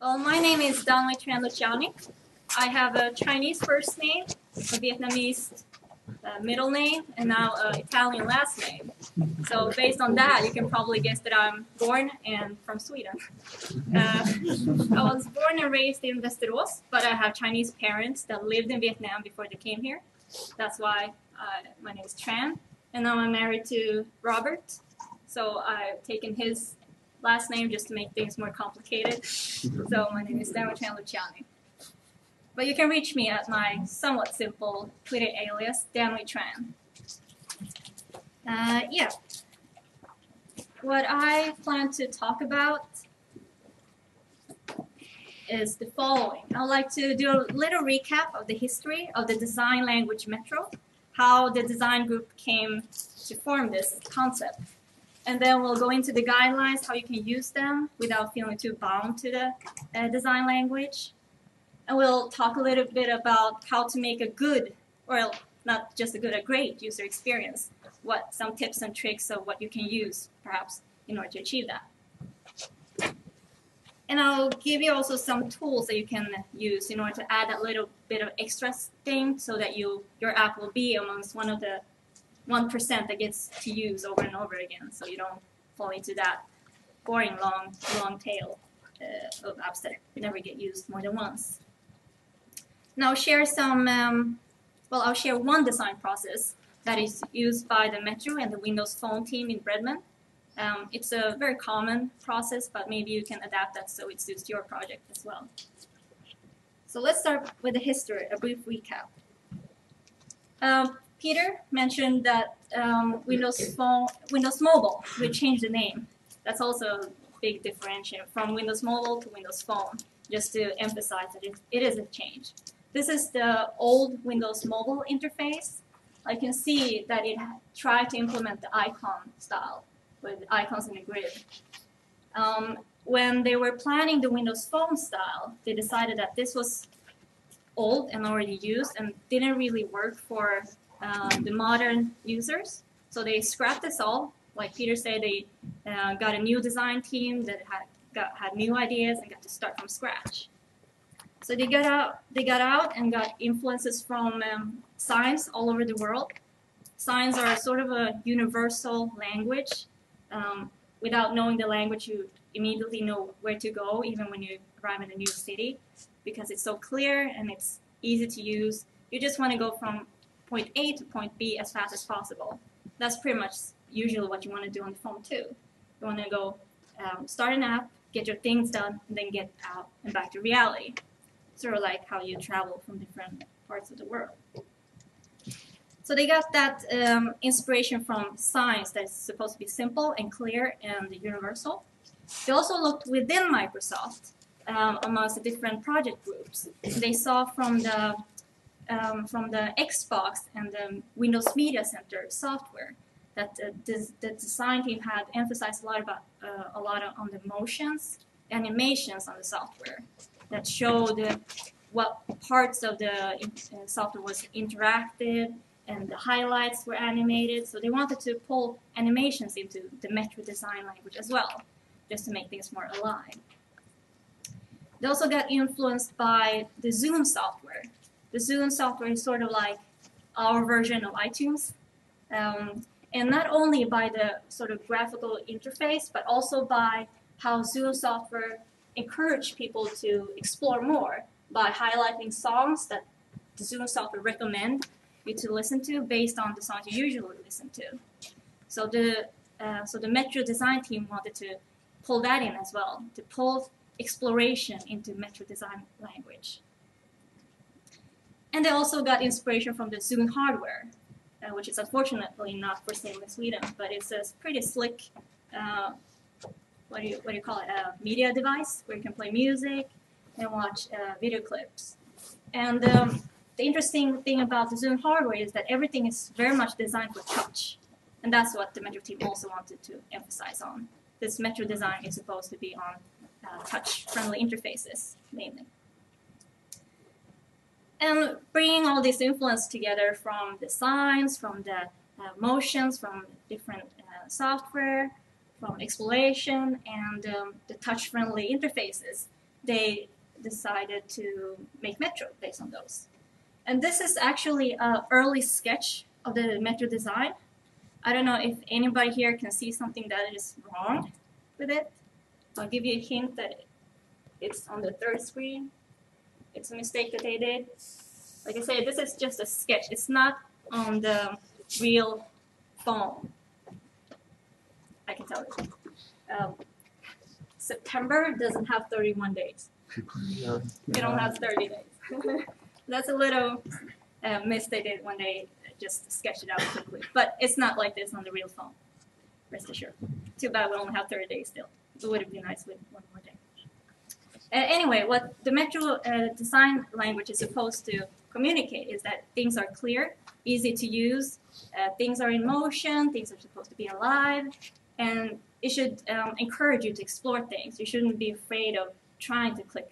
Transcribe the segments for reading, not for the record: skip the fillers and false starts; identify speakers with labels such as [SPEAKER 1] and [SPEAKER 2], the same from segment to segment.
[SPEAKER 1] Well, my name is Danwei Tran Luciani. I have a Chinese first name, a Vietnamese middle name, and now an Italian last name. So based on that, you can probably guess that I'm born and from Sweden. I was born and raised in Västerås, but I have Chinese parents that lived in Vietnam before they came here. That's why my name is Tran. And now I'm married to Robert. So I've taken his last name just to make things more complicated. So my name is Danwei Tran Luciani. But you can reach me at my somewhat simple Twitter alias, Danwei Tran. What I plan to talk about is the following. I'd like to do a little recap of the history of the design language Metro, how the design group came to form this concept. And then we'll go into the guidelines, how you can use them without feeling too bound to the design language. And we'll talk a little bit about how to make a good, or not just a good, a great user experience. What some tips and tricks of what you can use, perhaps, in order to achieve that. And I'll give you also some tools that you can use in order to add that little bit of extra thing so that your app will be amongst one of the 1% that gets to use over and over again, so you don't fall into that boring long tail of apps that never get used more than once. Now I'll share I'll share one design process that is used by the Metro and the Windows Phone team in Breadman. It's a very common process, but maybe you can adapt that so it suits your project as well. So let's start with the history, a brief recap. Peter mentioned that Windows Mobile will change the name. That's also a big differentiation from Windows Mobile to Windows Phone, just to emphasize that it is a change. This is the old Windows Mobile interface. I can see that it tried to implement the icon style with icons in a grid. When they were planning the Windows Phone style, they decided that this was old and already used and didn't really work for the modern users. So they scrapped this all. Like Peter said, they got a new design team that had new ideas and got to start from scratch. So they got out and got influences from signs all over the world. Signs are sort of a universal language. Without knowing the language, you immediately know where to go, even when you arrive in a new city, because it's so clear and it's easy to use. You just want to go from point A to point B as fast as possible. That's pretty much usually what you want to do on the phone too. You want to go start an app, get your things done, and then get out and back to reality. Sort of like how you travel from different parts of the world. So they got that inspiration from signs that's supposed to be simple and clear and universal. They also looked within Microsoft amongst the different project groups. They saw from the Xbox and the Windows Media Center software that the design team had emphasized a lot on the motions, animations on the software that showed what parts of the software was interactive and the highlights were animated. So they wanted to pull animations into the Metro design language as well, just to make things more alive. They also got influenced by the Zoom software. The Zoom software is sort of like our version of iTunes. And not only by the sort of graphical interface, but also by how Zoom software encouraged people to explore more by highlighting songs that the Zoom software recommend you to listen to based on the songs you usually listen to. So the Metro design team wanted to pull that in as well, to pull exploration into Metro design language. And they also got inspiration from the Zoom hardware, which is unfortunately not for sale in Sweden, but it's a pretty slick, what do you call it, a media device where you can play music and watch video clips. And the interesting thing about the Zoom hardware is that everything is very much designed for touch. And that's what the Metro team also wanted to emphasize on. This Metro design is supposed to be on touch-friendly interfaces, mainly. And bringing all this influence together from the signs, from the motions, from different software, from exploration, and the touch-friendly interfaces, they decided to make Metro based on those. And this is actually an early sketch of the Metro design. I don't know if anybody here can see something that is wrong with it. I'll give you a hint that it's on the third screen. It's a mistake that they did. Like I said, this is just a sketch. It's not on the real phone. I can tell you. September doesn't have 31 days. It don't have 30 days. That's a little miss they did when they just sketched it out quickly. But it's not like this on the real phone. Rest assured. Too bad we only have 30 days still. It would have been nice with one more day. Anyway, what the Metro design language is supposed to communicate is that things are clear, easy to use, things are in motion, things are supposed to be alive, and it should encourage you to explore things. You shouldn't be afraid of trying to click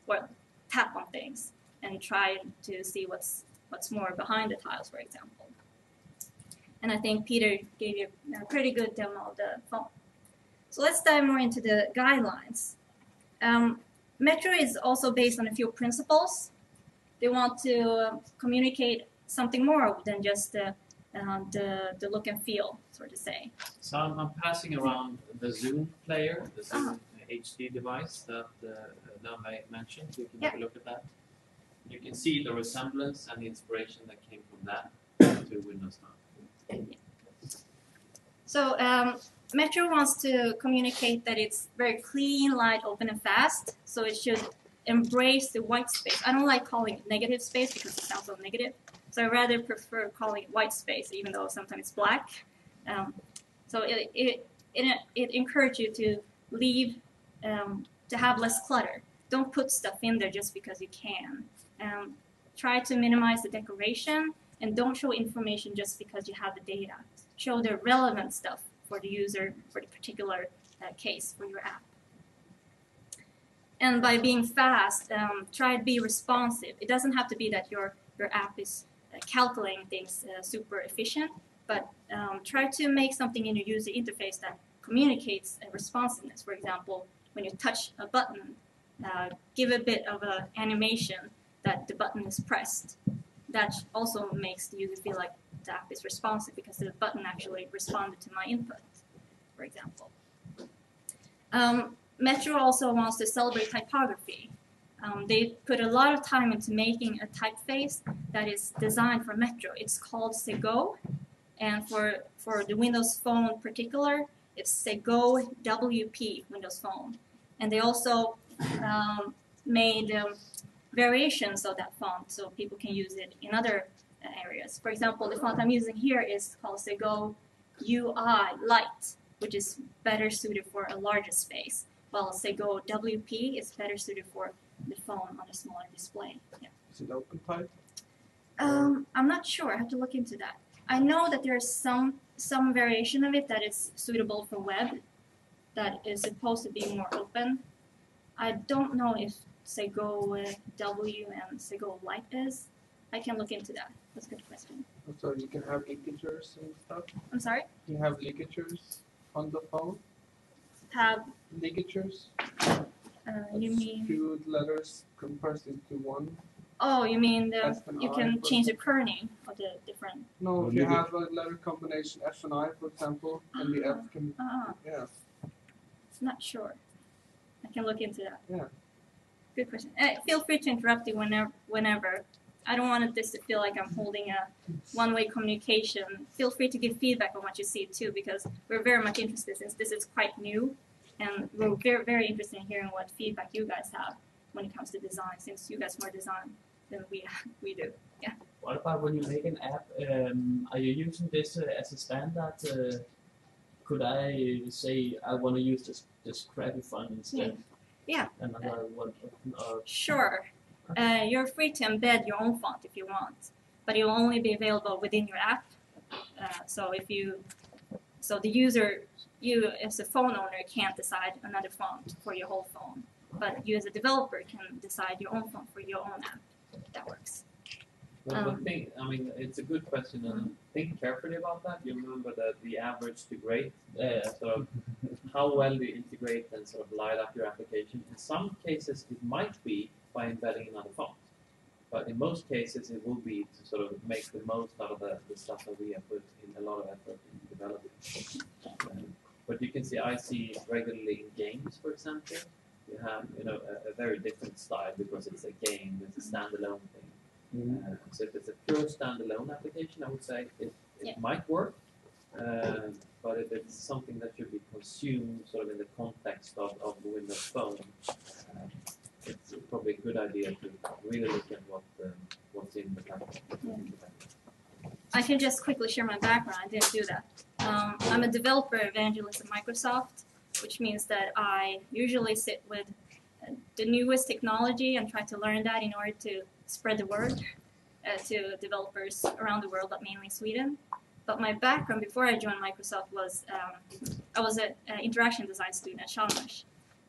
[SPEAKER 1] or tap on things and try to see what's more behind the tiles, for example. And I think Peter gave you a pretty good demo of the phone. So let's dive more into the guidelines. Metro is also based on a few principles. They want to communicate something more than just the look and feel, so to say.
[SPEAKER 2] So I'm passing around the Zoom player, the Zoom HD device that Danwei mentioned. You can have a look at that. You can see the resemblance and the inspiration that came from that to Windows 9.
[SPEAKER 1] So Metro wants to communicate that it's very clean, light, open, and fast. So it should embrace the white space. I don't like calling it negative space because it sounds so negative. So I rather prefer calling it white space, even though sometimes it's black. So it encourages you to leave, to have less clutter. Don't put stuff in there just because you can. Try to minimize the decoration, and don't show information just because you have the data. Show the relevant stuff for the user for the particular case for your app. And by being fast, try to be responsive. It doesn't have to be that your app is calculating things super efficient, but try to make something in your user interface that communicates responsiveness. For example, when you touch a button, give a bit of an animation that the button is pressed. That also makes the user feel like the app is responsive because the button actually responded to my input, for example. Metro also wants to celebrate typography. They put a lot of time into making a typeface that is designed for Metro. It's called Sego, and for the Windows Phone in particular, it's Sego WP Windows Phone. And they also made variations of that font so people can use it in other areas. For example, the font I'm using here is called Sego UI Light, which is better suited for a larger space, while Sego WP is better suited for the phone on a smaller display. Yeah.
[SPEAKER 3] Is it open type?
[SPEAKER 1] I'm not sure. I have to look into that. I know that there's some variation of it that is suitable for web, that is supposed to be more open. I don't know if Sego W and Sego Light is. I can look into that. That's a good question.
[SPEAKER 3] So you can have ligatures and stuff?
[SPEAKER 1] I'm sorry?
[SPEAKER 3] You have ligatures on the phone?
[SPEAKER 1] Have
[SPEAKER 3] Ligatures?
[SPEAKER 1] you mean?
[SPEAKER 3] Two letters compressed into one?
[SPEAKER 1] Oh, you mean
[SPEAKER 3] F and
[SPEAKER 1] you
[SPEAKER 3] I,
[SPEAKER 1] can
[SPEAKER 3] for
[SPEAKER 1] change the kerning of the different.
[SPEAKER 3] No, if you have a letter combination F and I, for example, and the F can... Yeah.
[SPEAKER 1] Not sure. I can look into that.
[SPEAKER 3] Yeah.
[SPEAKER 1] Good question. Feel free to interrupt you whenever. I don't want this to feel like I'm holding a one-way communication. Feel free to give feedback on what you see too, because we're very much interested since this is quite new, and we're very, very interested in hearing what feedback you guys have when it comes to design, since you guys more design than we do. Yeah.
[SPEAKER 4] What about when you make an app? Are you using this as a standard? Could I say I want to use this crappy font instead?
[SPEAKER 1] Yeah.
[SPEAKER 4] Another one.
[SPEAKER 1] Sure. You're free to embed your own font if you want, but it will only be available within your app. So the user, you as a phone owner can't decide another font for your whole phone, but you as a developer can decide your own font for your own app. That works.
[SPEAKER 2] But think, I mean, it's a good question, and think carefully about that. You remember that the average to grade, sort of how well do you integrate and sort of light up your application. In some cases, it might be by embedding another font, but in most cases, it will be to sort of make the most out of the stuff that we have put in a lot of effort in developing. But you can see, I see regularly in games, for example, you have a very different style because it's a game, it's a standalone thing. So if it's a pure standalone application, I would say it might work, but if it's something that should be consumed sort of in the context of the Windows Phone, it's probably a good idea to really look at what's in the platform.
[SPEAKER 1] I can just quickly share my background. I didn't do that. I'm a developer evangelist at Microsoft, which means that I usually sit with the newest technology and try to learn that in order to spread the word to developers around the world, but mainly Sweden. But my background before I joined Microsoft was I was an interaction design student at Chalmers.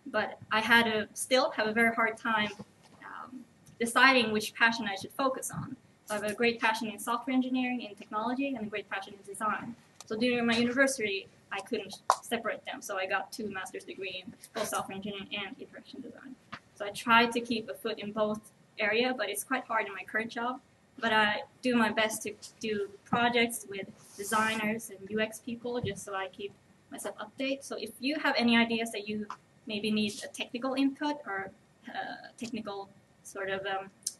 [SPEAKER 1] But I still have a very hard time deciding which passion I should focus on. So I have a great passion in software engineering, in technology, and a great passion in design. So during my university, I couldn't separate them. So I got 2 master's degrees in both software engineering and interaction design. So I tried to keep a foot in both areas, but it's quite hard in my current job. But I do my best to do projects with designers and UX people just so I keep myself updated. So if you have any ideas that you maybe need a technical input or technical sort of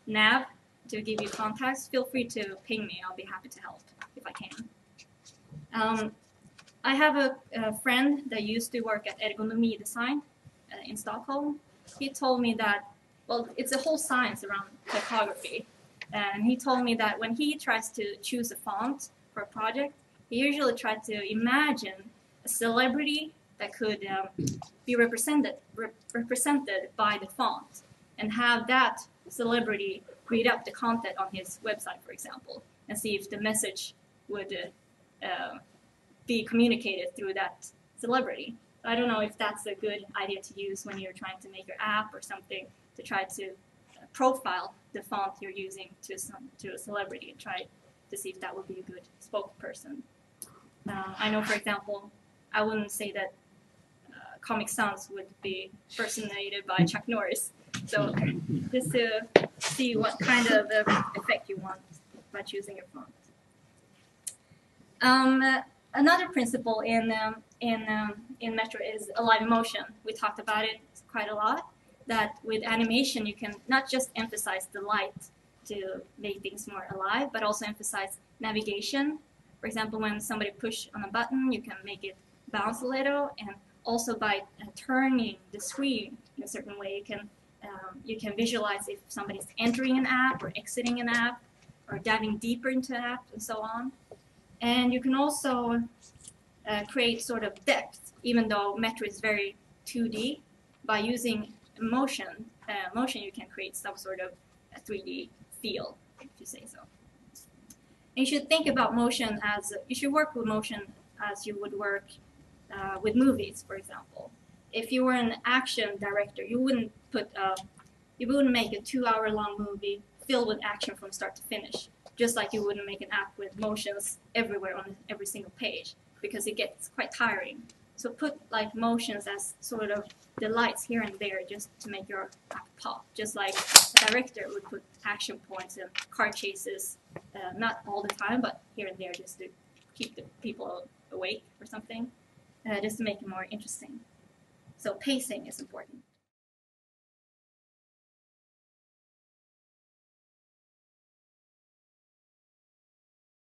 [SPEAKER 1] nav to give you contacts, feel free to ping me. I'll be happy to help if I can. I have a friend that used to work at ergonomy design in Stockholm. He told me that, well, it's a whole science around typography. And he told me that when he tries to choose a font for a project, he usually tries to imagine a celebrity that could be represented by the font and have that celebrity read up the content on his website, for example, and see if the message would be communicated through that celebrity. I don't know if that's a good idea to use when you're trying to make your app or something to try to profile the font you're using to a celebrity and try to see if that would be a good spokesperson. I know, for example, I wouldn't say that Comic Sans would be personated by Chuck Norris. So just to see what kind of effect you want by choosing your font. Another principle in Metro is alive emotion. We talked about it quite a lot, that with animation you can not just emphasize the light to make things more alive, but also emphasize navigation. For example, when somebody push on a button, you can make it bounce a little, and also by turning the screen in a certain way, you can visualize if somebody's entering an app or exiting an app or diving deeper into an app and so on. And you can also create sort of depth, even though Metro is very 2D. By using motion you can create some sort of a 3D feel, if you say so. And you should think about motion you should work with motion as you would work with movies, for example. If you were an action director, you wouldn't make a 2-hour-long movie filled with action from start to finish, just like you wouldn't make an app with motions everywhere on every single page, because it gets quite tiring. So put like motions as sort of the lights here and there just to make your app pop, just like a director would put action points and car chases, not all the time, but here and there just to keep the people awake or something, just to make it more interesting. So pacing is important.